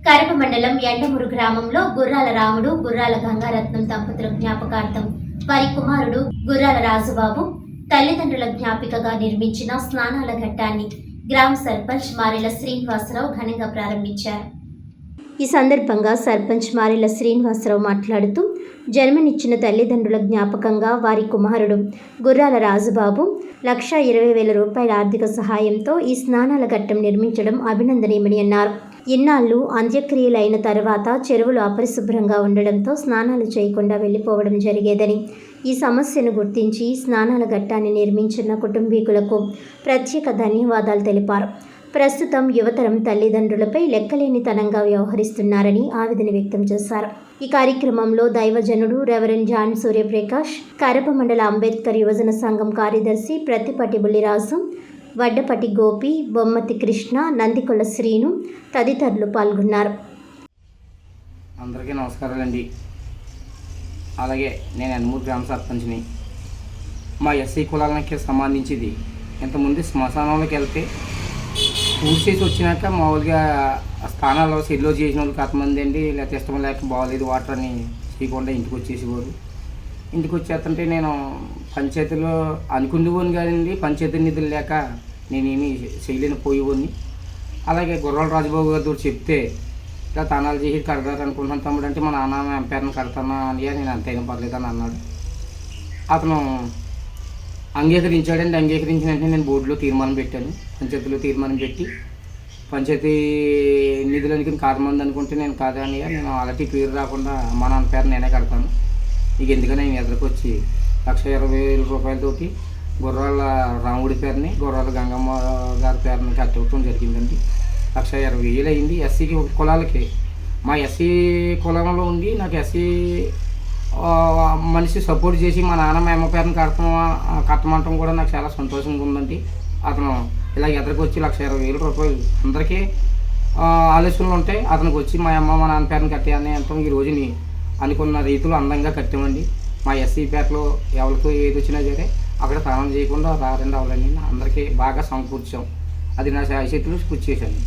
కరప మండలం ఎండమూరు గ్రామంలో గుర్రాల రాముడు, గుర్రాల గంగారత్నం దంపతుల జ్ఞాపకార్థం వారి కుమారుడు గుర్రాల రాజుబాబు తల్లిదండ్రుల జ్ఞాపికగా నిర్మించిన స్నానాల ఘట్టాన్ని గ్రామ సర్పంచ్ మారెల శ్రీనివాసరావు ఘనంగా ప్రారంభించారు. ఈ సందర్భంగా సర్పంచ్ మారెల శ్రీనివాసరావు మాట్లాడుతూ, జన్మనిచ్చిన తల్లిదండ్రుల జ్ఞాపకంగా వారి కుమారుడు గుర్రాల రాజుబాబు 1,20,000 రూపాయల ఆర్థిక సహాయంతో ఈ స్నానాల ఘట్టం నిర్మించడం అభినందనీయమని అన్నారు. ఇన్నాళ్లు అంత్యక్రియలైన తర్వాత చెరువులు అపరిశుభ్రంగా ఉండడంతో స్నానాలు చేయకుండా వెళ్లిపోవడం జరిగేదని, ఈ సమస్యను గుర్తించి స్నానాల ఘట్టాన్ని నిర్మించిన కుటుంబీకులకు ప్రత్యేక ధన్యవాదాలు తెలిపారు. ప్రస్తుతం యువతరం తల్లిదండ్రులపై లెక్కలేనితనంగా వ్యవహరిస్తున్నారని ఆవేదన వ్యక్తం చేశారు. ఈ కార్యక్రమంలో దైవజనుడు రెవరెండ్ జాన్ సూర్యప్రకాష్, కరప మండల అంబేద్కర్ యువజన సంఘం కార్యదర్శి ప్రత్తిపట్టి బుల్లిరాజు, వడ్డపట్టి గోపి, బొమ్మతి కృష్ణ, నందికొల్ల శ్రీను తదితరులు పాల్గొన్నారు. అందరికీ నమస్కారాలండి. అలాగే నేను ఎండమూరు గ్రామ సర్పంచ్ని. మా ఎస్సీ కులాలకి సంబంధించింది ఇంతకుముందు శ్మశానంలోకి వెళ్తే పూజ చేసి వచ్చినాక మామూలుగా స్థానాల్లో సెల్లో చేసిన వాళ్ళు కొంతమంది అండి, లేకపోతే ఇష్టం లేక బాగోలేదు వాటర్ అని చేయకుండా ఇంటికి వచ్చేసేవారు. ఇంటికి వచ్చేస్తుంటే నేను పంచాయతీలో అనుకునేవాడిని కాదండి, పంచాయతీ నిధులు లేక నేనేమి చేయలేని పోయేవాడిని. అలాగే గుర్రాల రాజుబాబు గారితో చెప్తే ఇలా తానాలు చేసి కడతారు అనుకుంటున్నాను తమ్ముడు అంటే, మా నాన్న ఎంపైర్ని కడతానా అని నేను అంతైనా పర్లేదని అన్నాడు. అతను అంగీకరించాడండి. అంగీకరించిన వెంటనే నేను బోర్డులో తీర్మానం పెట్టాను, పంచాయతీలో తీర్మానం పెట్టి పంచాయతీ నిధులు అనుకుని కారణమంది అనుకుంటే నేను కాదని నేను అలాంటి పేరు రాకుండా మా నాన్న పేరు నేనే కడతాను, నీకు ఎందుకని నేను ఎదురుకు వచ్చి 1,20,000 రూపాయలతోటి గుర్రాల రాముడి పేరుని, గుర్రాల గంగమ్మ గారి పేరుని కట్టడం జరిగిందండి. 1,20,000 అయింది ఎస్సీ కులాలకి. మా ఎస్సీ కులంలో ఉండి నాకు ఎస్సీ మనిషి సపోర్ట్ చేసి మా నాన్న మా అమ్మ పేరుని కట్టమంటం కూడా నాకు చాలా సంతోషంగా ఉందండి. అతను ఇలా ఎదురుకు వచ్చి 1,20,000 రూపాయలు అందరికీ ఆలోచనలు ఉంటాయి, అతనికి వచ్చి మా అమ్మ మా నాన్న పేరుని కట్టాయని అంటాం. ఈ రోజుని అనుకున్న రీతిలో అందంగా కట్టామండి. మా ఎస్సీ పేటలో ఎవరికి ఏది వచ్చినా సరే అక్కడ స్నానం చేయకుండా రారండి అవ్వాలని అందరికీ బాగా సమకూర్చాం. అది నా చేతులు కృషి చేశాను.